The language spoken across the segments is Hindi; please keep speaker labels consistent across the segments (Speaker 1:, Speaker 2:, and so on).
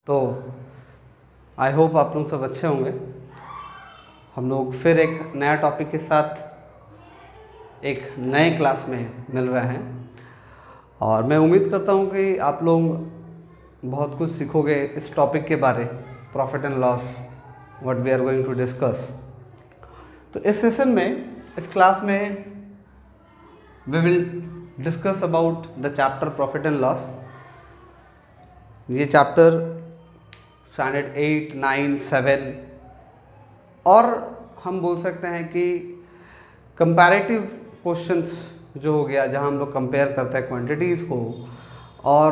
Speaker 1: तो आई होप आप लोग सब अच्छे होंगे। हम लोग फिर एक नया टॉपिक के साथ एक नए क्लास में मिल रहे हैं और मैं उम्मीद करता हूँ कि आप लोग बहुत कुछ सीखोगे इस टॉपिक के बारे, profit and loss, what we are going to discuss. तो इस सेशन में, इस क्लास में we will discuss about the chapter profit and loss. ये चैप्टर स्टैंडर्ड 8, 9, 7 और हम बोल सकते हैं कि कंपैरेटिव क्वेश्चंस जो हो गया, जहां हम लोग कंपेयर करते हैं क्वांटिटीज़ को, और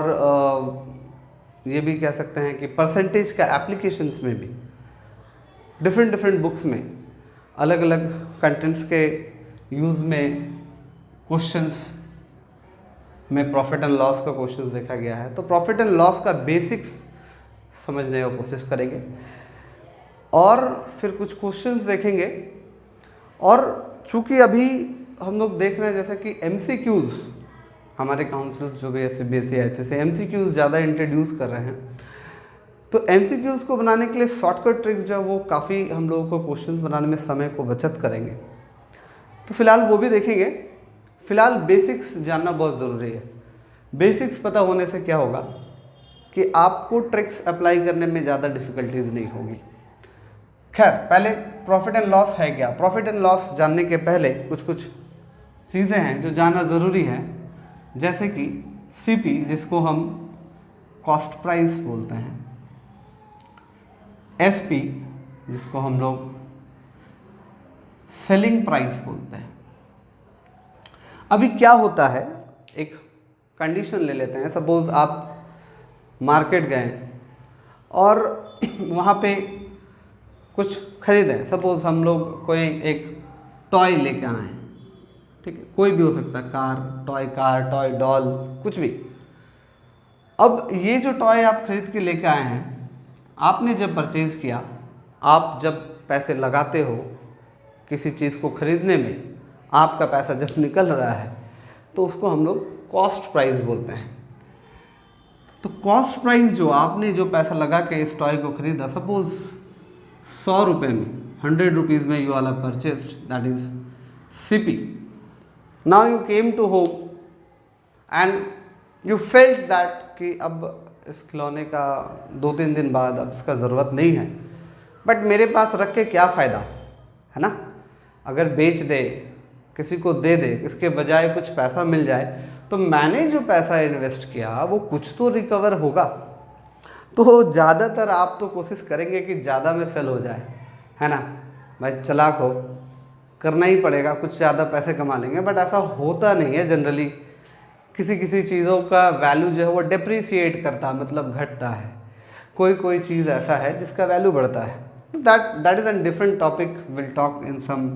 Speaker 1: ये भी कह सकते हैं कि परसेंटेज का एप्लीकेशंस में भी डिफरेंट बुक्स में अलग अलग कंटेंट्स के यूज़ में क्वेश्चंस में प्रॉफिट एंड लॉस का क्वेश्चंस देखा गया है। तो प्रॉफिट एंड लॉस का बेसिक्स समझने की कोशिश करेंगे और फिर कुछ क्वेश्चंस देखेंगे। और चूँकि अभी हम लोग देख रहे हैं जैसे कि MCQs, हमारे काउंसिल जो भी CBSE HSC MCQs ज़्यादा इंट्रोड्यूस कर रहे हैं। तो MCQs को बनाने के लिए शॉर्टकट ट्रिक्स जो है वो काफ़ी हम लोगों को क्वेश्चंस बनाने में समय को बचत करेंगे। तो फिलहाल वो भी देखेंगे। फिलहाल बेसिक्स जानना बहुत ज़रूरी है। बेसिक्स पता होने से क्या होगा कि आपको ट्रिक्स अप्लाई करने में ज़्यादा डिफ़िकल्टीज नहीं होगी। खैर, पहले प्रॉफिट एंड लॉस है क्या। प्रॉफिट एंड लॉस जानने के पहले कुछ चीज़ें हैं जो जानना ज़रूरी है, जैसे कि CP जिसको हम कॉस्ट प्राइस बोलते हैं, SP जिसको हम लोग सेलिंग प्राइस बोलते हैं। अभी क्या होता है, एक कंडीशन ले लेते हैं। सपोज़ आप मार्केट गए और वहाँ पे कुछ खरीदें। सपोज़ हम लोग कोई एक टॉय लेके आए, ठीक है, कोई भी हो सकता है, कार, टॉय डॉल, कुछ भी। अब ये जो टॉय आप खरीद के लेके आए हैं, आपने जब परचेज़ किया, आप जब पैसे लगाते हो किसी चीज़ को खरीदने में, आपका पैसा जब निकल रहा है तो उसको हम लोग कॉस्ट प्राइस बोलते हैं। तो कॉस्ट प्राइस जो आपने जो पैसा लगा के इस टॉय को खरीदा, सपोज 100 रुपये में, 100 रुपीज़ में you all have purchased, that is CP। Now you came to home and you felt that कि अब इस खिलौने का 2-3 दिन बाद अब इसका ज़रूरत नहीं है, बट मेरे पास रख के क्या फ़ायदा, है ना। अगर बेच दे, किसी को दे दे, इसके बजाय कुछ पैसा मिल जाए, तो मैंने जो पैसा इन्वेस्ट किया वो कुछ तो रिकवर होगा। तो ज़्यादातर आप तो कोशिश करेंगे कि ज़्यादा में सेल हो जाए, है ना। भाई चालाक हो, करना ही पड़ेगा, कुछ ज़्यादा पैसे कमा लेंगे, बट ऐसा होता नहीं है जनरली। किसी चीज़ों का वैल्यू जो है वो डिप्रिसिएट करता है, मतलब घटता है। कोई चीज़ ऐसा है जिसका वैल्यू बढ़ता है। That is an different topic, will talk in some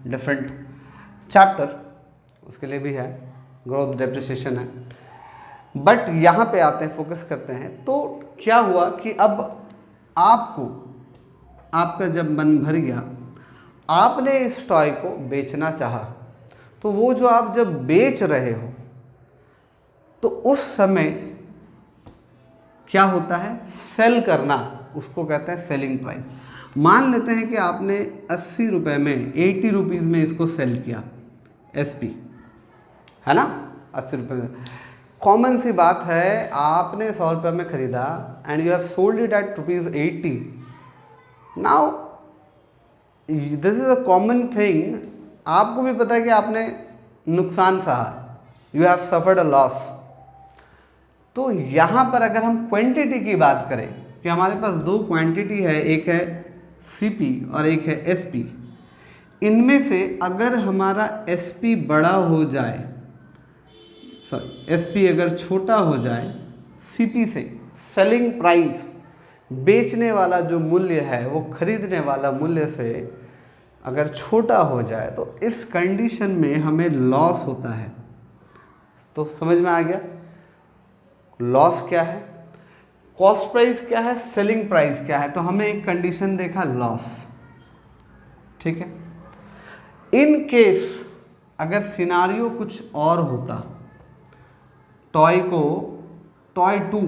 Speaker 1: different chapter, उसके लिए भी है, ग्रोथ डेप्रिसिएशन है। बट यहाँ पे आते हैं, फोकस करते हैं। तो क्या हुआ कि अब आपका जब मन भर गया, आपने इस टॉय को बेचना चाहा, तो वो जो आप जब बेच रहे हो तो उस समय क्या होता है, सेल करना, उसको कहते हैं सेलिंग प्राइस। मान लेते हैं कि आपने 80 रुपये में, 80 रुपीज़ में इसको सेल किया, SP, है ना, 80 रुपये में। कॉमन सी बात है, आपने 100 रुपये में ख़रीदा and you have sold it at ₹80। Now this is a common thing. आपको भी पता है कि आपने नुकसान सहा, you have suffered a loss. तो यहाँ पर अगर हम क्वांटिटी की बात करें कि हमारे पास 2 क्वांटिटी है, एक है CP और एक है SP। इनमें से अगर हमारा SP बड़ा हो जाए, SP अगर छोटा हो जाए CP से, सेलिंग प्राइस, बेचने वाला जो मूल्य है वो खरीदने वाला मूल्य से अगर छोटा हो जाए, तो इस कंडीशन में हमें लॉस होता है। तो समझ में आ गया लॉस क्या है, कॉस्ट प्राइस क्या है, सेलिंग प्राइस क्या है। तो हमें एक कंडीशन देखा, लॉस, ठीक है। इन केस अगर सिनारियो कुछ और होता, टॉय 2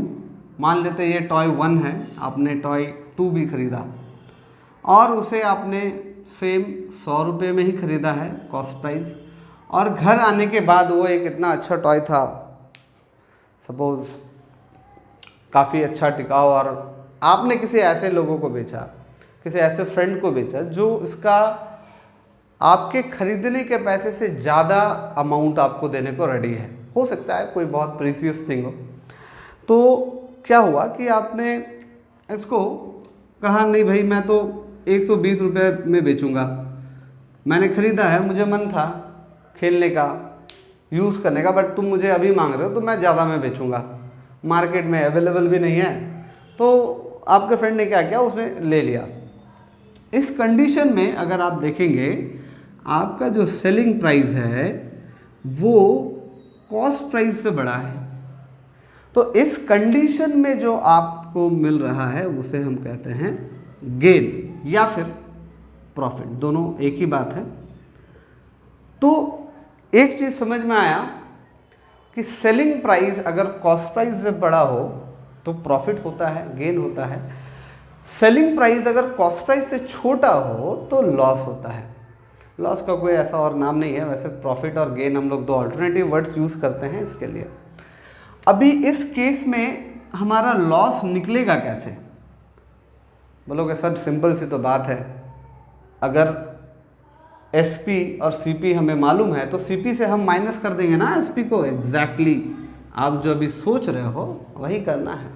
Speaker 1: मान लेते ये टॉय 1 है, आपने टॉय 2 भी खरीदा और उसे आपने सेम 100 रुपये में ही ख़रीदा है कॉस्ट प्राइस, और घर आने के बाद वो एक इतना अच्छा टॉय था, सपोज़ काफ़ी अच्छा टिकाऊ, और आपने किसी ऐसे लोगों को बेचा, किसी ऐसे फ्रेंड को बेचा जो इसका आपके ख़रीदने के पैसे से ज़्यादा अमाउंट आपको देने को रेडी है। हो सकता है कोई बहुत प्रीसियस थिंग हो। तो क्या हुआ कि आपने इसको कहा नहीं भाई मैं तो 120 रुपये में बेचूंगा, मैंने ख़रीदा है, मुझे मन था खेलने का, यूज़ करने का, बट तुम मुझे अभी मांग रहे हो तो मैं ज़्यादा में बेचूंगा, मार्केट में अवेलेबल भी नहीं है। तो आपके फ्रेंड ने क्या किया, उसने ले लिया। इस कंडीशन में अगर आप देखेंगे आपका जो सेलिंग प्राइस है वो कॉस्ट प्राइस से बड़ा है, तो इस कंडीशन में जो आपको मिल रहा है उसे हम कहते हैं गेन या फिर प्रॉफिट, दोनों एक ही बात है। तो एक चीज़ समझ में आया कि सेलिंग प्राइस अगर कॉस्ट प्राइस से बड़ा हो तो प्रॉफिट होता है, गेन होता है। सेलिंग प्राइस अगर कॉस्ट प्राइस से छोटा हो तो लॉस होता है। लॉस का कोई ऐसा और नाम नहीं है, वैसे प्रॉफिट और गेन हम लोग दो अल्टरनेटिव वर्ड्स यूज़ करते हैं इसके लिए। अभी इस केस में हमारा लॉस निकलेगा कैसे? बोलोगे सर सिंपल सी तो बात है, अगर एसपी और सीपी हमें मालूम है तो सीपी से हम माइनस कर देंगे ना एसपी को। एग्जैक्टली आप जो अभी सोच रहे हो वही करना है।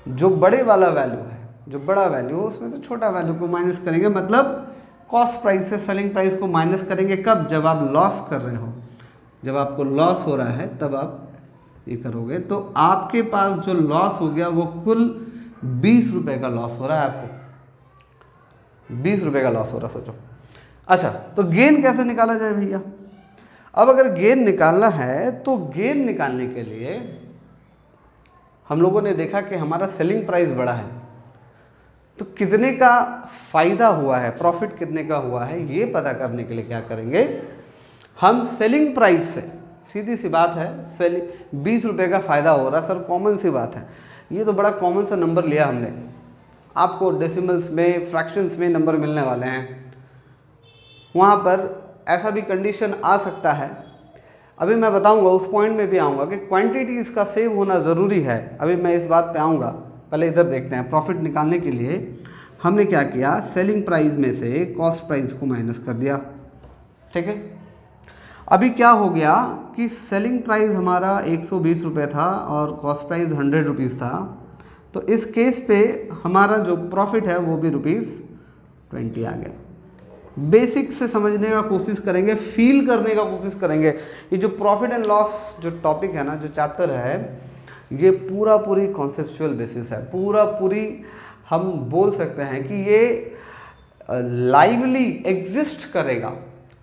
Speaker 1: जो बड़े वाला वैल्यू है, जो बड़ा वैल्यू है उसमें से छोटा वैल्यू को माइनस करेंगे, मतलब कॉस्ट प्राइस से सेलिंग प्राइस को माइनस करेंगे। कब? जब आप लॉस कर रहे हो, जब आपको लॉस हो रहा है तब आप ये करोगे। तो आपके पास जो लॉस हो गया वो कुल 20 रुपये का लॉस हो रहा है, आपको 20 रुपये का लॉस हो रहा है, सोचो। अच्छा, तो गेन कैसे निकाला जाए भैया? अब अगर गेन निकालना है तो गेन निकालने के लिए हम लोगों ने देखा कि हमारा सेलिंग प्राइस बड़ा है, तो कितने का फ़ायदा हुआ है, प्रॉफिट कितने का हुआ है, ये पता करने के लिए क्या करेंगे हम सेलिंग प्राइस से, सीधी सी बात है, 20 रुपये का फ़ायदा हो रहा है सर, कॉमन सी बात है, ये तो बड़ा कॉमन सा नंबर लिया हमने। आपको डेसिमल्स में, फ्रैक्शंस में नंबर मिलने वाले हैं, वहाँ पर ऐसा भी कंडीशन आ सकता है। अभी मैं बताऊंगा, उस पॉइंट में भी आऊँगा कि क्वांटिटीज़ का सेम होना ज़रूरी है, अभी मैं इस बात पे आऊँगा। पहले इधर देखते हैं, प्रॉफिट निकालने के लिए हमने क्या किया, सेलिंग प्राइस में से कॉस्ट प्राइस को माइनस कर दिया, ठीक है। अभी क्या हो गया कि सेलिंग प्राइस हमारा 120 रुपये था और कॉस्ट प्राइस 100 रुपीज़ था, तो इस केस पे हमारा जो प्रॉफिट है वो भी ₹20 आ गया। बेसिक से समझने का कोशिश करेंगे, फील करने का कोशिश करेंगे। ये जो प्रॉफिट एंड लॉस जो टॉपिक है ना, जो चैप्टर है, ये पूरी कॉन्सेप्चुअल बेसिस है, पूरी हम बोल सकते हैं कि ये लाइवली एग्जिस्ट करेगा।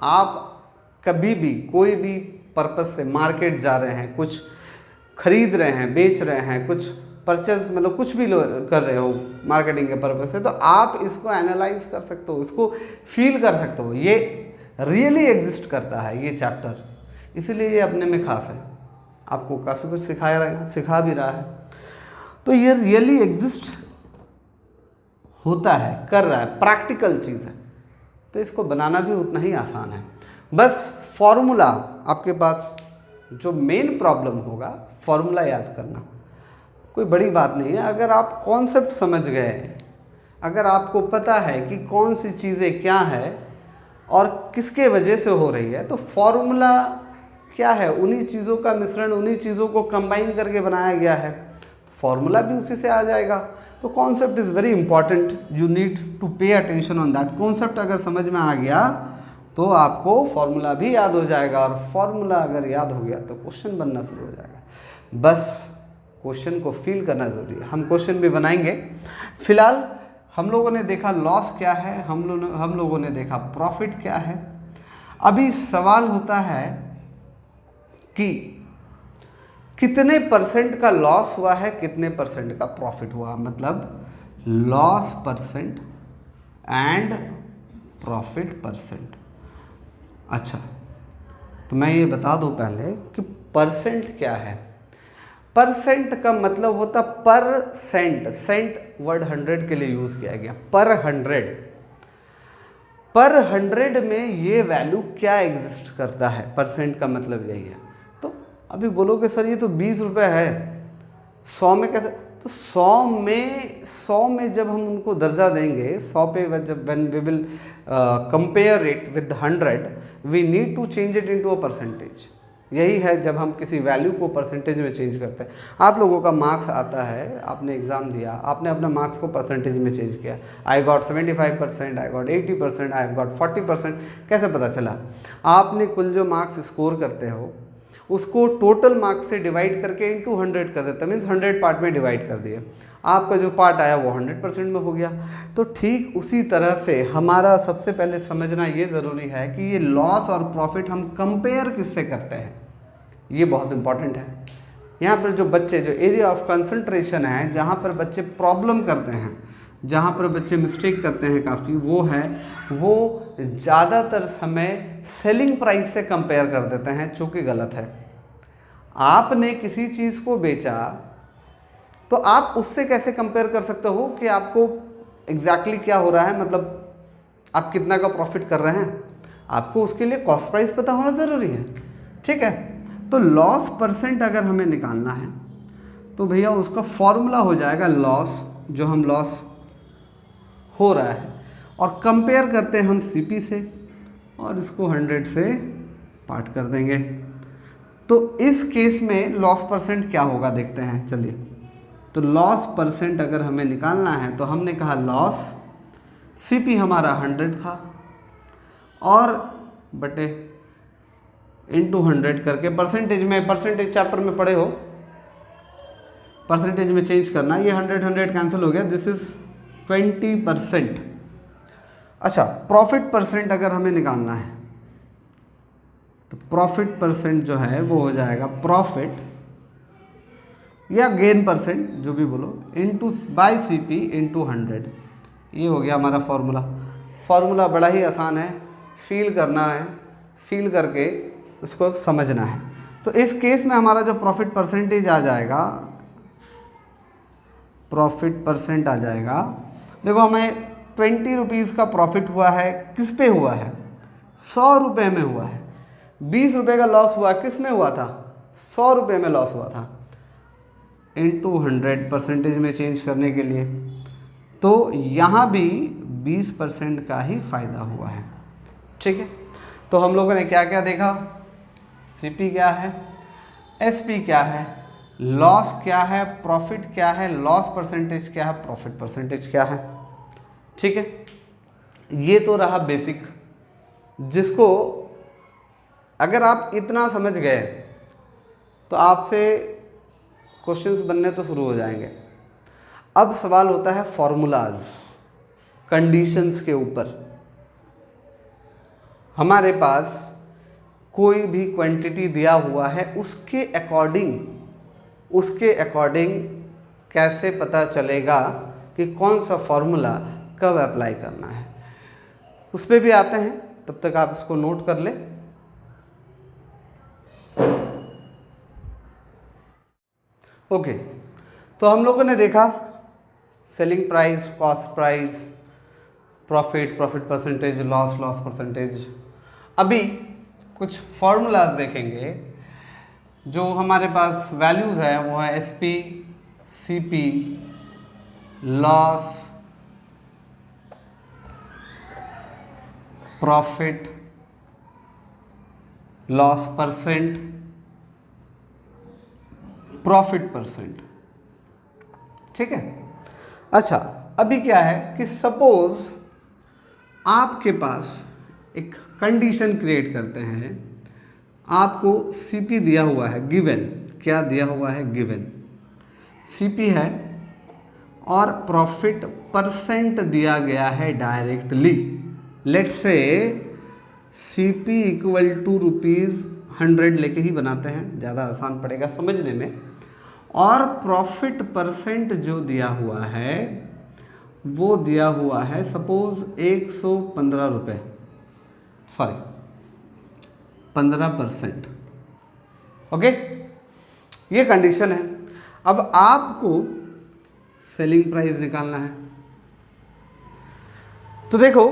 Speaker 1: आप कभी भी कोई भी पर्पस से मार्केट जा रहे हैं, कुछ खरीद रहे हैं, बेच रहे हैं, कुछ परचेज मतलब कुछ भी कर रहे हो मार्केटिंग के पर्पस से, तो आप इसको एनालाइज कर सकते हो, इसको फील कर सकते हो। ये रियली एग्जिस्ट करता है ये चैप्टर, इसीलिए ये अपने में खास है, आपको काफ़ी कुछ सिखा भी रहा है। तो ये रियली एग्जिस्ट होता है, कर रहा है, प्रैक्टिकल चीज़ है, तो इसको बनाना भी उतना ही आसान है। बस फॉर्मूला आपके पास, जो मेन प्रॉब्लम होगा फॉर्मूला याद करना, कोई बड़ी बात नहीं है। अगर आप कॉन्सेप्ट समझ गए, अगर आपको पता है कि कौन सी चीज़ें क्या है और किसके वजह से हो रही है, तो फॉर्मूला क्या है, उन्हीं चीज़ों का मिश्रण, उन्हीं चीज़ों को कंबाइन करके बनाया गया है, फॉर्मूला भी उसी से आ जाएगा। तो concept is very important, you need to pay attention on that. Concept अगर समझ में आ गया तो आपको फॉर्मूला भी याद हो जाएगा, और फॉर्मूला अगर याद हो गया तो क्वेश्चन बनना शुरू हो जाएगा। बस क्वेश्चन को फील करना ज़रूरी है। हम क्वेश्चन भी बनाएंगे। फिलहाल हम लोगों ने देखा लॉस क्या है, हम लोगों ने देखा प्रॉफिट क्या है। अभी सवाल होता है कि कितने परसेंट का लॉस हुआ है, कितने परसेंट का प्रॉफिट हुआ, मतलब loss percent and profit percent. अच्छा, तो मैं ये बता दूं पहले कि परसेंट क्या है। परसेंट का मतलब होता पर सेंट, सेंट वर्ड 100 के लिए यूज किया गया, पर 100। पर 100 में ये वैल्यू क्या एग्जिस्ट करता है, परसेंट का मतलब यही है। तो अभी बोलोगे सर ये तो 20 रुपये है, 100 में कैसे? तो 100 में जब हम उनको दर्जा देंगे 100 पे, जब when we will compare it with 100 we need to change it into a percentage. यही है जब हम किसी वैल्यू को परसेंटेज में चेंज करते हैं। आप लोगों का मार्क्स आता है, आपने एग्ज़ाम दिया, आपने अपने मार्क्स को परसेंटेज में चेंज किया, I got 75%, I got 80%, I got 40%। कैसे पता चला? आपने कुल जो मार्क्स स्कोर करते हो उसको टोटल मार्क्स से डिवाइड करके इनटू 100 कर देता, मीन्स 100 पार्ट में डिवाइड कर दिया, आपका जो पार्ट आया वो 100% में हो गया। तो ठीक उसी तरह से हमारा सबसे पहले समझना ये ज़रूरी है कि ये लॉस और प्रॉफिट हम कंपेयर किससे करते हैं, ये बहुत इंपॉर्टेंट है। यहाँ पर जो बच्चे, जो एरिया ऑफ कंसंट्रेशन है, जहाँ पर बच्चे प्रॉब्लम करते हैं, जहाँ पर बच्चे मिस्टेक करते हैं काफ़ी, वो है वो ज़्यादातर समय सेलिंग प्राइस से कंपेयर कर देते हैं, जो कि गलत है। आपने किसी चीज़ को बेचा तो आप उससे कैसे कंपेयर कर सकते हो कि आपको एग्जैक्टली क्या हो रहा है, मतलब आप कितना का प्रॉफिट कर रहे हैं? आपको उसके लिए कॉस्ट प्राइस पता होना ज़रूरी है, ठीक है। तो लॉस परसेंट अगर हमें निकालना है तो भैया उसका फॉर्मूला हो जाएगा लॉस, जो हम लॉस हो रहा है, और कंपेयर करते हैं हम सीपी से, और इसको 100 से पार्ट कर देंगे। तो इस केस में लॉस परसेंट क्या होगा देखते हैं, चलिए। तो लॉस परसेंट अगर हमें निकालना है तो हमने कहा लॉस, सीपी हमारा 100 था, और बटे इनटू 100 करके परसेंटेज में, परसेंटेज चैप्टर में पढ़े हो, परसेंटेज में चेंज करना, ये 100 कैंसिल हो गया, दिस इज 20%। अच्छा, प्रॉफिट परसेंट अगर हमें निकालना है तो प्रॉफिट परसेंट जो है वो हो जाएगा प्रॉफिट या गेन परसेंट, जो भी बोलो, इनटू बाय सीपी इनटू 100। ये हो गया हमारा फॉर्मूला। फॉर्मूला बड़ा ही आसान है, फील करना है, फील करके उसको समझना है। तो इस केस में हमारा जो प्रॉफिट परसेंटेज आ जाएगा, प्रॉफिट परसेंट आ जाएगा, देखो हमें 20 रुपीज़ का प्रॉफिट हुआ है, किस पे हुआ है? 100 रुपये में हुआ है। 20 रुपये का लॉस हुआ, किस में हुआ था? 100 रुपये में लॉस हुआ था, इनटू 100 परसेंटेज में चेंज करने के लिए। तो यहाँ भी 20% का ही फ़ायदा हुआ है, ठीक है। तो हम लोगों ने क्या क्या देखा? सीपी क्या है, एसपी क्या है, लॉस क्या है, प्रॉफिट क्या है, लॉस परसेंटेज क्या है, प्रॉफिट परसेंटेज क्या है, ठीक है। ये तो रहा बेसिक, जिसको अगर आप इतना समझ गए तो आपसे क्वेश्चंस बनने तो शुरू हो जाएंगे। अब सवाल होता है फॉर्मूलाज, कंडीशंस के ऊपर। हमारे पास कोई भी क्वांटिटी दिया हुआ है, उसके अकॉर्डिंग कैसे पता चलेगा कि कौन सा फॉर्मूला कब अप्लाई करना है, उस पर भी आते हैं। तब तक आप इसको नोट कर ले। ओके, तो हम लोगों ने देखा selling price, cost price, profit, profit percentage, loss, loss percentage. अभी कुछ फॉर्मूलाज देखेंगे। जो हमारे पास वैल्यूज़ है वो है SP, CP, loss, profit, loss percent, profit percent, ठीक है। अच्छा, अभी क्या है कि सपोज आपके पास एक कंडीशन क्रिएट करते हैं, आपको सीपी दिया हुआ है, गिवन, क्या दिया हुआ है? गिवन सीपी है, और प्रॉफिट परसेंट दिया गया है directly. Let's say CP equal to ₹100 लेके ही बनाते हैं, ज़्यादा आसान पड़ेगा समझने में। और प्रॉफिट परसेंट जो दिया हुआ है वो दिया हुआ है सपोज 115 रुपये, सॉरी 15%। ओके, ये कंडीशन है। अब आपको सेलिंग प्राइस निकालना है। तो देखो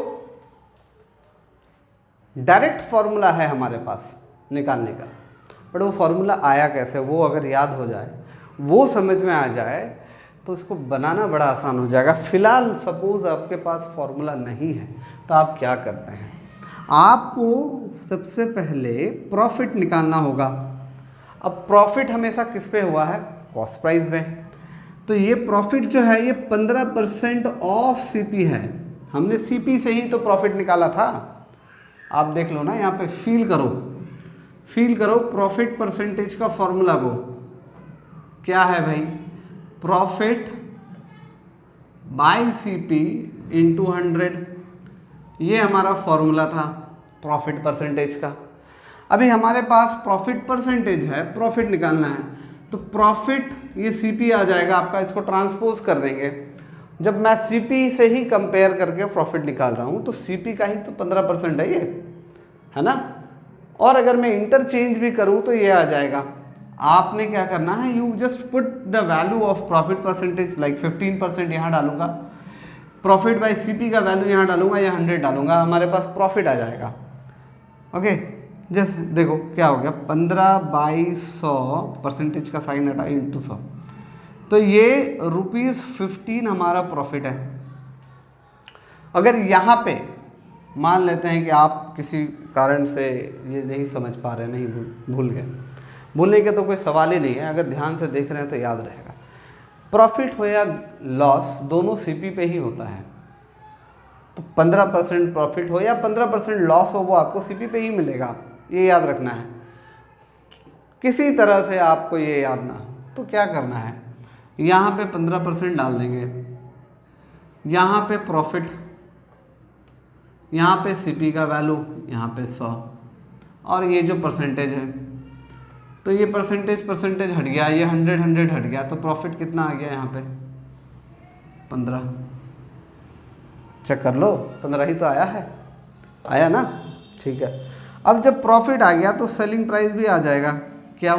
Speaker 1: डायरेक्ट फॉर्मूला है हमारे पास निकालने का, बट वो फॉर्मूला आया कैसे, वो अगर याद हो जाए, वो समझ में आ जाए, तो इसको बनाना बड़ा आसान हो जाएगा। फिलहाल सपोज आपके पास फॉर्मूला नहीं है, तो आप क्या करते हैं, आपको सबसे पहले प्रॉफिट निकालना होगा। अब प्रॉफिट हमेशा किस पे हुआ है, कॉस्ट प्राइस में। तो ये प्रॉफिट जो है ये 15% ऑफ सीपी है। हमने सीपी से ही तो प्रॉफिट निकाला था। आप देख लो ना, यहाँ पे फील करो प्रॉफिट परसेंटेज का फॉर्मूला को। क्या है भाई, प्रॉफिट बाय सीपी इंटू 100, ये हमारा फॉर्मूला था प्रॉफिट परसेंटेज का। अभी हमारे पास प्रॉफिट परसेंटेज है, प्रॉफिट निकालना है, तो प्रॉफिट ये सीपी आ जाएगा आपका, इसको ट्रांसपोज कर देंगे। जब मैं सीपी से ही कंपेयर करके प्रॉफिट निकाल रहा हूँ, तो सीपी का ही तो 15% है ये, है ना। और अगर मैं इंटरचेंज भी करूँ तो ये आ जाएगा। आपने क्या करना है, you just put the value of profit percentage, like 15% यहाँ डालूंगा, प्रॉफिट बाय सीपी का वैल्यू यहाँ डालूंगा या 100 डालूंगा, हमारे पास प्रॉफिट आ जाएगा। ओके, जैसे देखो क्या हो गया, 15/100 परसेंटेज का साइन हटा इंटू 100, तो ये ₹15 हमारा प्रॉफिट है। अगर यहाँ पे मान लेते हैं कि आप किसी कारण से ये नहीं समझ पा रहे, नहीं भूल गए, भूलने का तो कोई सवाल ही नहीं है, अगर ध्यान से देख रहे हैं तो याद रहेगा। प्रॉफिट हो या लॉस दोनों सीपी पे ही होता है, तो 15% प्रॉफिट हो या 15% लॉस हो, वो आपको सीपी पे ही मिलेगा, ये याद रखना है। किसी तरह से आपको ये याद ना हो तो क्या करना है, यहाँ पे 15% डाल देंगे, यहाँ पे प्रॉफिट, यहाँ पे सीपी का वैल्यू, यहाँ पे 100, और ये जो परसेंटेज है, तो ये परसेंटेज हट गया, ये 100 हट गया, तो प्रॉफिट कितना आ गया यहाँ पे 15। चेक कर लो, 15 ही तो आया है, आया ना, ठीक है। अब जब प्रॉफिट आ गया तो सेलिंग प्राइस भी आ जाएगा। क्यों?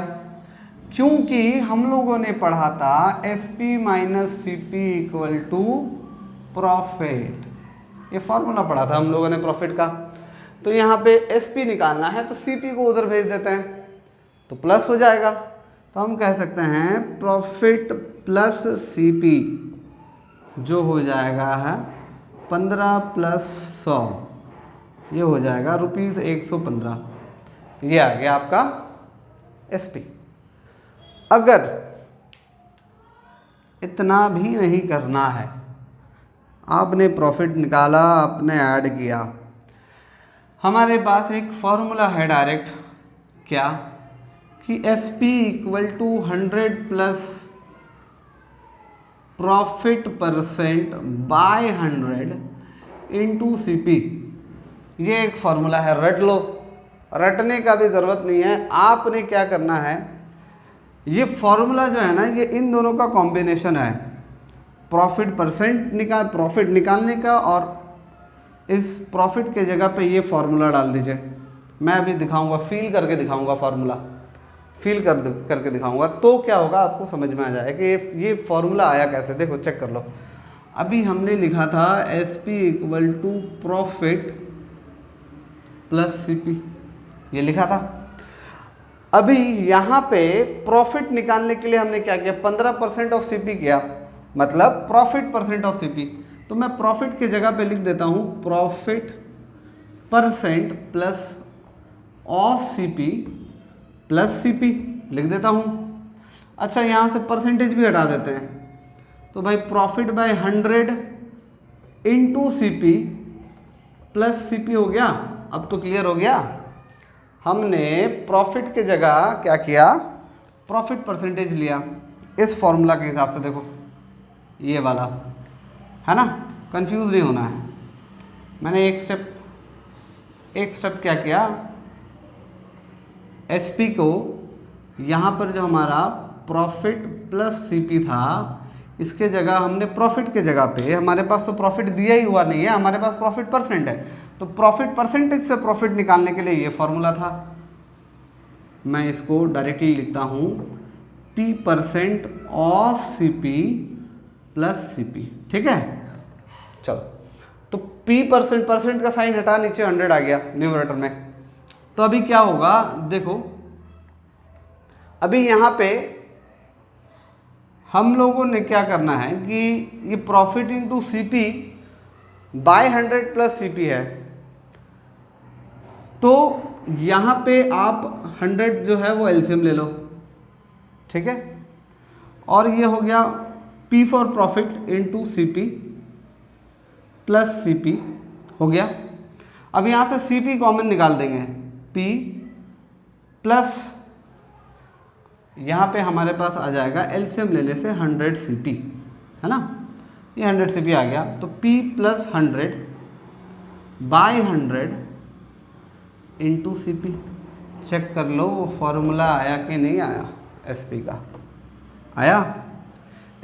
Speaker 1: क्योंकि हम लोगों ने पढ़ा था SP minus CP equal to profit, ये फॉर्मूला पढ़ा था हम लोगों ने प्रॉफिट का। तो यहाँ पे SP निकालना है तो CP को उधर भेज देते हैं, तो प्लस हो जाएगा। तो हम कह सकते हैं प्रॉफिट प्लस CP जो हो जाएगा है 15 + 100, ये हो जाएगा ₹115। ये आ गया आपका SP। अगर इतना भी नहीं करना है, आपने प्रॉफिट निकाला, आपने ऐड किया, हमारे पास एक फॉर्मूला है डायरेक्ट, क्या कि SP equal to 100 plus profit percent by 100 into CP। ये एक फॉर्मूला है, रट लो, रटने का भी ज़रूरत नहीं है। आपने क्या करना है, ये फॉर्मूला जो है ना, ये इन दोनों का कॉम्बिनेशन है, प्रॉफिट प्रॉफिट निकालने का, और इस प्रॉफिट के जगह पे ये फॉर्मूला डाल दीजिए। मैं अभी दिखाऊंगा, फील करके दिखाऊंगा, फॉर्मूला फील करके दिखाऊंगा, तो क्या होगा आपको समझ में आ जाएगा कि ये फॉर्मूला आया कैसे। देखो चेक कर लो, अभी हमने लिखा था SP equal to profit plus CP, ये लिखा था। अभी यहाँ पे प्रॉफिट निकालने के लिए हमने क्या किया, 15% ऑफ CP किया, मतलब प्रॉफिट परसेंट ऑफ CP। तो मैं प्रॉफिट के जगह पे लिख देता हूँ profit percent plus of CP plus CP लिख देता हूँ। अच्छा, यहाँ से परसेंटेज भी हटा देते हैं, तो भाई profit by 100 into CP plus CP हो गया। अब तो क्लियर हो गया, हमने प्रॉफिट के जगह क्या किया, प्रॉफिट परसेंटेज लिया इस फॉर्मूला के हिसाब से। देखो ये वाला है ना, कंफ्यूज नहीं होना है। मैंने एक स्टेप क्या किया, SP को यहाँ पर जो हमारा प्रॉफिट प्लस CP था, इसके जगह हमने प्रॉफिट के जगह पे, हमारे पास तो प्रॉफिट दिया ही हुआ नहीं है, हमारे पास प्रॉफिट परसेंट है, तो प्रॉफिट परसेंटेज से प्रॉफिट निकालने के लिए ये फॉर्मूला था। मैं इसको डायरेक्टली लिखता हूँ P% of CP plus CP, ठीक है। चलो, तो P% का साइन हटा, नीचे 100 आ गया न्यूमरेटर में। तो अभी क्या होगा देखो, अभी यहाँ पे हम लोगों ने क्या करना है कि ये profit into CP by 100 plus CP है, तो यहाँ पे आप 100 जो है वो एलसीएम ले लो, ठीक है। और ये हो गया P for profit into CP plus CP हो गया। अब यहाँ से CP कॉमन निकाल देंगे, P प्लस यहाँ पे हमारे पास आ जाएगा एलसीएम लेने से 100 CP, है ना, ये 100 CP आ गया। तो P plus 100 by 100 into CP। Check कर लो फॉर्मूला आया कि नहीं आया, SP का आया।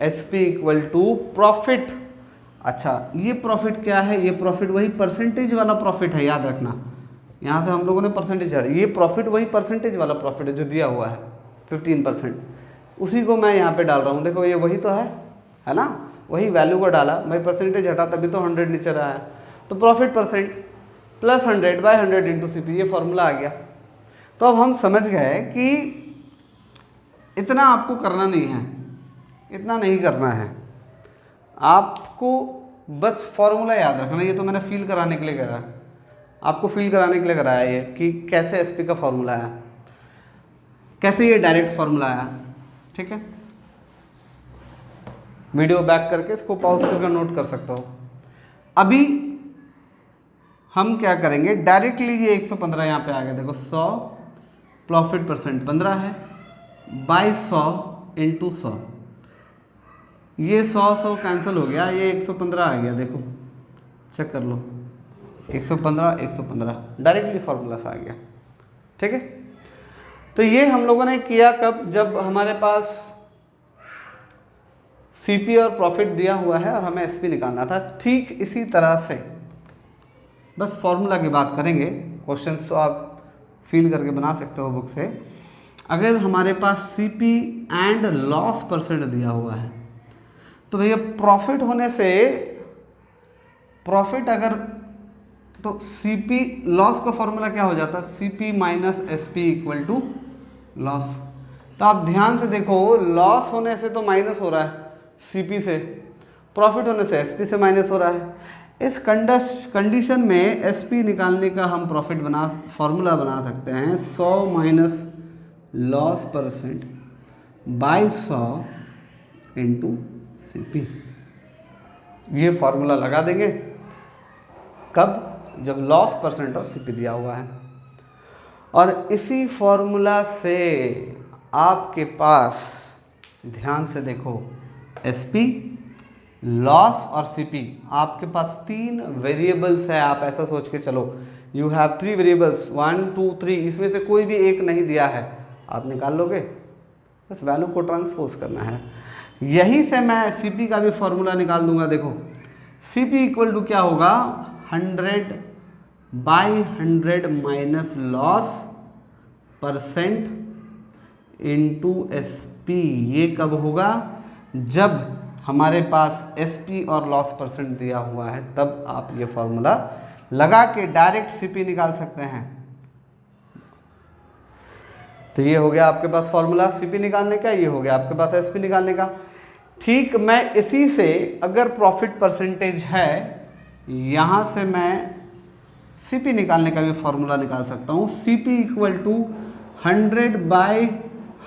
Speaker 1: SP equal to profit. अच्छा, ये प्रॉफिट क्या है, ये प्रॉफिट वही परसेंटेज वाला प्रॉफिट है, याद रखना। यहाँ से हम लोगों ने परसेंटेज, ये प्रॉफिट वही परसेंटेज वाला प्रॉफिट है जो दिया हुआ है 15%, उसी को मैं यहाँ पे डाल रहा हूँ। देखो ये वही तो है ना, वही वैल्यू को डाला, मैं परसेंटेज हटा तभी तो 100 नीचे रहा है। तो profit percent plus 100 by 100 into CP, ये फॉर्मूला आ गया। तो अब हम समझ गए कि इतना आपको करना नहीं है, इतना नहीं करना है, आपको बस फॉर्मूला याद रखना। ये तो मैंने फील कराने के लिए करा, आपको फील कराने के लिए कराया ये कि कैसे SP का फॉर्मूला आया, कैसे ये डायरेक्ट फॉर्मूला आया, ठीक है। वीडियो बैक करके इसको पॉज करके नोट कर सकते हो। अभी हम क्या करेंगे, डायरेक्टली ये 115 यहाँ पे आ गया, देखो 100 प्रॉफिट परसेंट 15 है बाई 100 इंटू 100, ये 100 कैंसिल हो गया, ये 115 आ गया। देखो चेक कर लो, 115 डायरेक्टली फॉर्मूला से आ गया, ठीक है। तो ये हम लोगों ने किया कब, जब हमारे पास CP और प्रॉफिट दिया हुआ है और हमें SP निकालना था। ठीक इसी तरह से बस फॉर्मूला की बात करेंगे, क्वेश्चंस तो आप फील करके बना सकते हो बुक से। अगर हमारे पास CP एंड लॉस परसेंट दिया हुआ है तो भैया प्रॉफिट होने से, प्रॉफिट अगर, तो CP लॉस का फॉर्मूला क्या हो जाता है, CP minus SP equal to loss. तो आप ध्यान से देखो, लॉस होने से तो माइनस हो रहा है CP से, प्रॉफिट होने से SP से माइनस हो रहा है। इस कंडीशन में SP निकालने का हम प्रॉफिट फॉर्मूला बना सकते हैं 100 minus loss percent by 100 into CP। ये फॉर्मूला लगा देंगे कब, जब लॉस परसेंट और CP दिया हुआ है। और इसी फॉर्मूला से आपके पास, ध्यान से देखो, SP, लॉस और CP, आपके पास 3 वेरिएबल्स है। आप ऐसा सोच के चलो, यू हैव 3 वेरिएबल्स 1 2 3, इसमें से कोई भी एक नहीं दिया है, आप निकाल लोगे, बस वैल्यू को ट्रांसपोज करना है। यहीं से मैं CP का भी फॉर्मूला निकाल दूंगा। देखो CP इक्वल टू क्या होगा, 100 by 100 minus loss percent into SP। ये कब होगा, जब हमारे पास SP और लॉस परसेंट दिया हुआ है, तब आप ये फॉर्मूला लगा के डायरेक्ट CP निकाल सकते हैं। तो ये हो गया आपके पास फॉर्मूला CP निकालने का, ये हो गया आपके पास SP निकालने का। ठीक, मैं इसी से अगर प्रॉफिट परसेंटेज है, यहाँ से मैं CP निकालने का भी फॉर्मूला निकाल सकता हूँ। CP equal to 100 by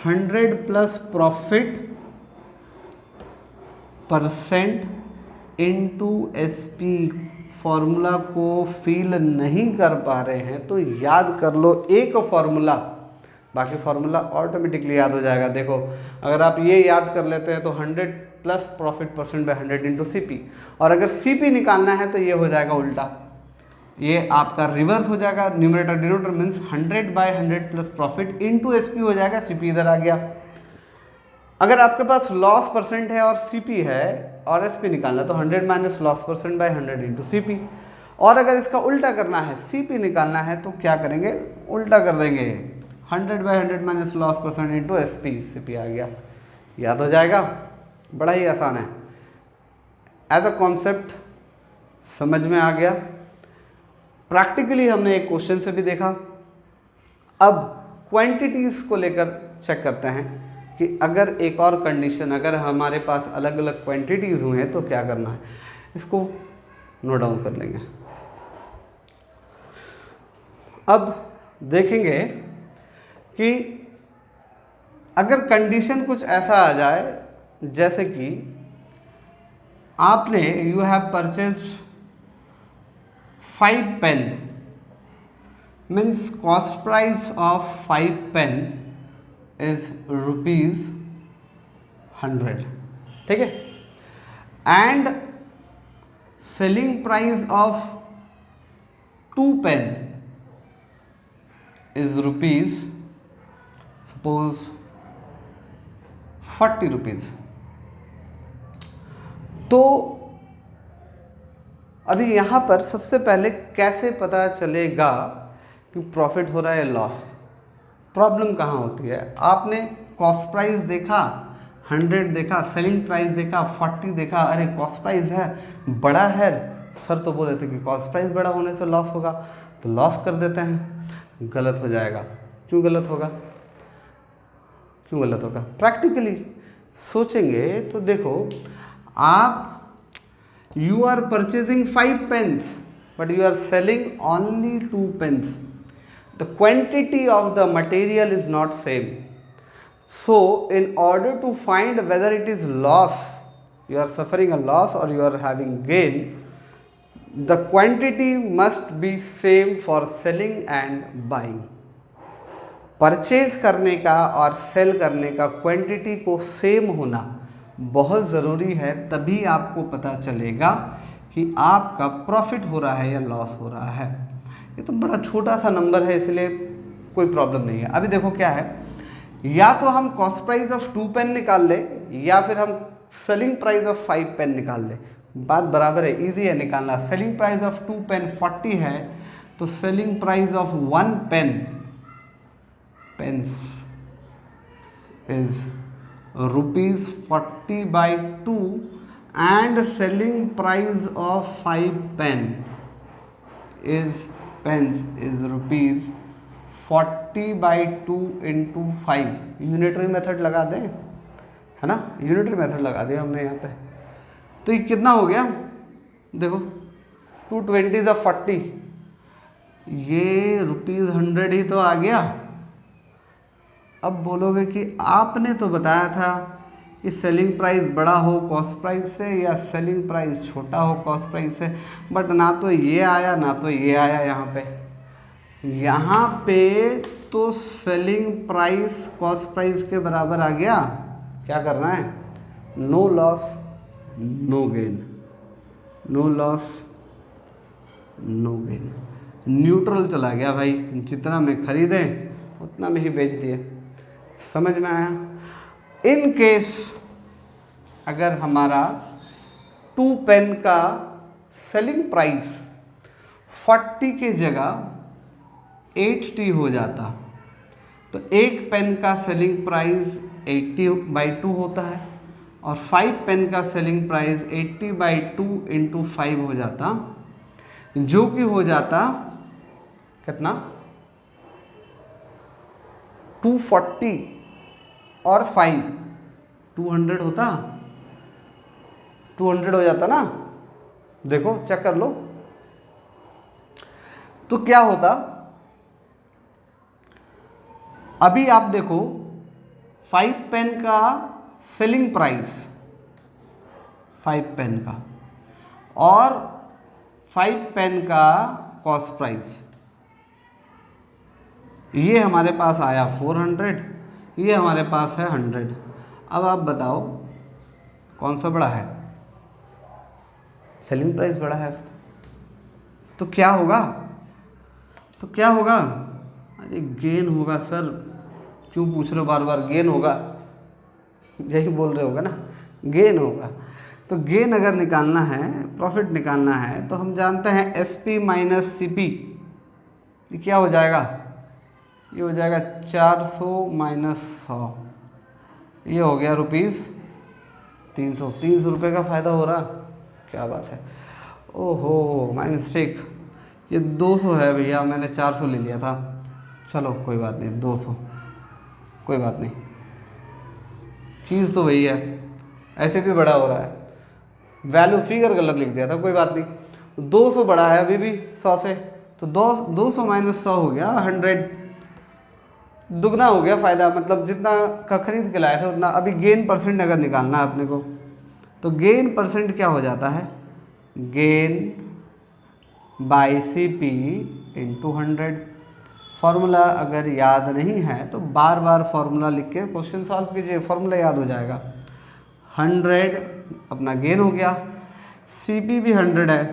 Speaker 1: 100 plus profit percent into SP। Formula को फील नहीं कर पा रहे हैं तो याद कर लो एक फॉर्मूला, बाकी फॉर्मूला ऑटोमेटिकली याद हो जाएगा। देखो अगर आप ये याद कर लेते हैं तो 100 plus profit percent by 100 into CP, और अगर CP निकालना है तो ये हो जाएगा उल्टा, ये आपका रिवर्स हो जाएगा। Numerator denominator means 100 by 100 plus profit into SP हो जाएगा, CP इधर आ गया। अगर आपके पास लॉस परसेंट है और CP है और SP निकालना तो 100 minus loss percent by 100 into CP। और अगर इसका उल्टा करना है, CP निकालना है, तो क्या करेंगे, उल्टा कर देंगे, 100 by 100 minus loss percent into SP, CP आ गया। याद हो जाएगा, बड़ा ही आसान है। एज अ कॉन्सेप्ट समझ में आ गया। प्रैक्टिकली हमने एक क्वेश्चन से भी देखा। अब क्वांटिटीज़ को लेकर चेक करते हैं कि अगर एक और कंडीशन, अगर हमारे पास अलग अलग क्वांटिटीज़ हुए हैं तो क्या करना है, इसको नोट डाउन कर लेंगे। अब देखेंगे कि अगर कंडीशन कुछ ऐसा आ जाए जैसे कि आपने you have purchased 5 pen, means cost price of 5 pen is ₹100, ठीक है, and selling price of 2 pen is rupees suppose 40 rupees. तो अभी यहाँ पर सबसे पहले कैसे पता चलेगा कि प्रॉफिट हो रहा है लॉस? प्रॉब्लम कहाँ होती है? आपने कॉस्ट प्राइस देखा 100 देखा, सेलिंग प्राइस देखा 40 देखा, अरे कॉस्ट प्राइस है बड़ा है, सर तो बोल देते कि कॉस्ट प्राइस बड़ा होने से लॉस होगा, तो लॉस कर देते हैं। गलत हो जाएगा। क्यों गलत होगा? क्यों गलत होगा? प्रैक्टिकली सोचेंगे तो देखो, आप you are purchasing 5 pens but you are selling only 2 pens, the quantity of the material is not same. So in order to find whether it is loss, you are suffering a loss or you are having gain, the quantity must be same for selling and buying. Purchase करने का और सेल करने का क्वांटिटी को सेम होना बहुत ज़रूरी है, तभी आपको पता चलेगा कि आपका प्रॉफिट हो रहा है या लॉस हो रहा है। ये तो बड़ा छोटा सा नंबर है, इसलिए कोई प्रॉब्लम नहीं है। अभी देखो क्या है, या तो हम कॉस्ट प्राइस ऑफ 2 पेन निकाल ले या फिर हम सेलिंग प्राइस ऑफ 5 पेन निकाल ले, बात बराबर है, इजी है निकालना। सेलिंग प्राइस ऑफ 2 पेन 40 है, तो selling price of 1 pens is ₹40/2 and selling price of 5 pen is ₹40/2 × 5। Unitary method लगा दें, है ना, यूनिटरी मेथड लगा दिया हमने यहाँ पे। तो ये कितना हो गया देखो, 220 of 40, ये ₹100 ही तो आ गया। अब बोलोगे कि आपने तो बताया था कि सेलिंग प्राइस बड़ा हो कॉस्ट प्राइस से या सेलिंग प्राइस छोटा हो कॉस्ट प्राइस से, बट ना तो ये आया ना तो ये आया। यहाँ पे तो सेलिंग प्राइस कॉस्ट प्राइस के बराबर आ गया। क्या करना है? No loss no gain, no loss no gain, neutral चला गया भाई। जितना में खरीदे उतना में ही बेच दिए। समझ में आया? इन केस अगर हमारा 2 पेन का सेलिंग प्राइस 40 की जगह 80 हो जाता, तो एक पेन का सेलिंग प्राइस 80/2 होता है और 5 पेन का सेलिंग प्राइस 80/2 × 5 हो जाता, जो कि हो जाता कितना? 240 और 5 200 होता, 200 हो जाता ना। देखो चेक कर लो। तो क्या होता, अभी आप देखो 5 पेन का सेलिंग प्राइस 5 पेन का और 5 पेन का कॉस्ट प्राइस, ये हमारे पास आया 400, ये हमारे पास है 100। अब आप बताओ कौन सा बड़ा है? सेलिंग प्राइस बड़ा है। तो क्या होगा? अरे गेन होगा सर। क्यों पूछ रहे हो बार बार? गेन होगा, यही बोल रहे होगा ना, गेन होगा। तो गेन अगर निकालना है, प्रॉफिट निकालना है, तो हम जानते हैं SP - CP, ये क्या हो जाएगा? ये हो जाएगा 400 - 100, ये हो गया ₹300। 300 रुपये का फ़ायदा हो रहा, क्या बात है। ओहो माय मिस्टेक, ये 200 है भैया, मैंने 400 ले लिया था। चलो कोई बात नहीं, 200 कोई बात नहीं, चीज़ तो वही है, ऐसे भी बड़ा हो रहा है। वैल्यू फिगर गलत लिख दिया था, कोई बात नहीं। 200 बड़ा है अभी भी 100 से, तो 200 माइनस 100 हो गया 100, दुगना हो गया फ़ायदा। मतलब जितना का खरीद के लाए थे उतना। अभी गेन परसेंट अगर निकालना है अपने को, तो गेन परसेंट क्या हो जाता है, gain by CP into 100। Formula अगर याद नहीं है तो बार बार फार्मूला लिख के क्वेश्चन सॉल्व कीजिए, फार्मूला याद हो जाएगा। 100 अपना गेन हो गया, CP भी 100 है,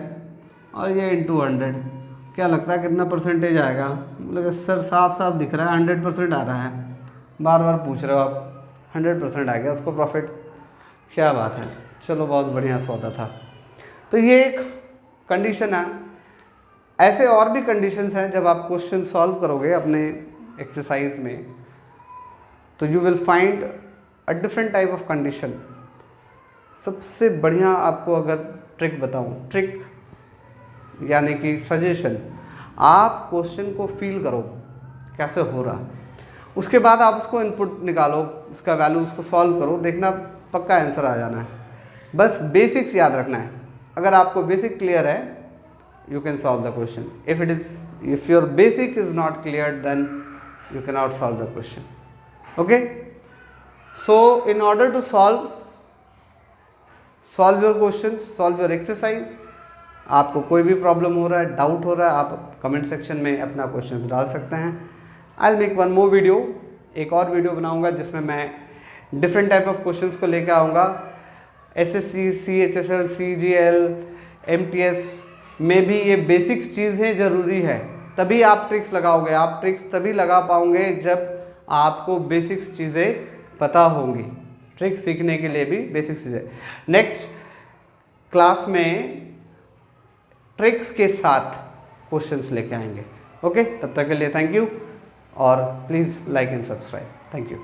Speaker 1: और ये इंटू 100। क्या लगता है कितना परसेंटेज आएगा? बोले सर साफ साफ दिख रहा है 100% आ रहा है। बार बार पूछ रहे हो आप, 100% आ गया उसको प्रॉफिट, क्या बात है। चलो बहुत बढ़िया सौदा था। तो ये एक कंडीशन है। ऐसे और भी कंडीशंस हैं जब आप क्वेश्चन सॉल्व करोगे अपने एक्सरसाइज में, तो you will find a different type of condition. सबसे बढ़िया आपको अगर ट्रिक बताऊं, ट्रिक यानी कि सजेशन, आप क्वेश्चन को फील करो कैसे हो रहा, उसके बाद आप उसको इनपुट निकालो, उसका वैल्यू उसको सॉल्व करो, देखना पक्का आंसर आ जाना है। बस बेसिक्स याद रखना है। अगर आपको बेसिक क्लियर है, you can solve the question. If your basic is not clear, then you cannot solve the question. Okay, so in order to solve your questions, solve your exercise, आपको कोई भी प्रॉब्लम हो रहा है, डाउट हो रहा है, आप कमेंट सेक्शन में अपना क्वेश्चंस डाल सकते हैं। I will make one more video, एक और वीडियो बनाऊंगा जिसमें मैं डिफरेंट टाइप ऑफ क्वेश्चंस को लेकर आऊँगा। SSC, CHSL, CGL, MTS में भी ये बेसिक्स चीज़ें ज़रूरी है, तभी आप ट्रिक्स लगाओगे। आप ट्रिक्स तभी लगा पाओगे जब आपको बेसिक्स चीज़ें पता होंगी। ट्रिक्स सीखने के लिए भी बेसिक्स चीज़ें। नेक्स्ट क्लास में ट्रिक्स के साथ क्वेश्चंस लेके आएंगे। ओके, तब तक के लिए थैंक यू, और please like and subscribe. Thank you.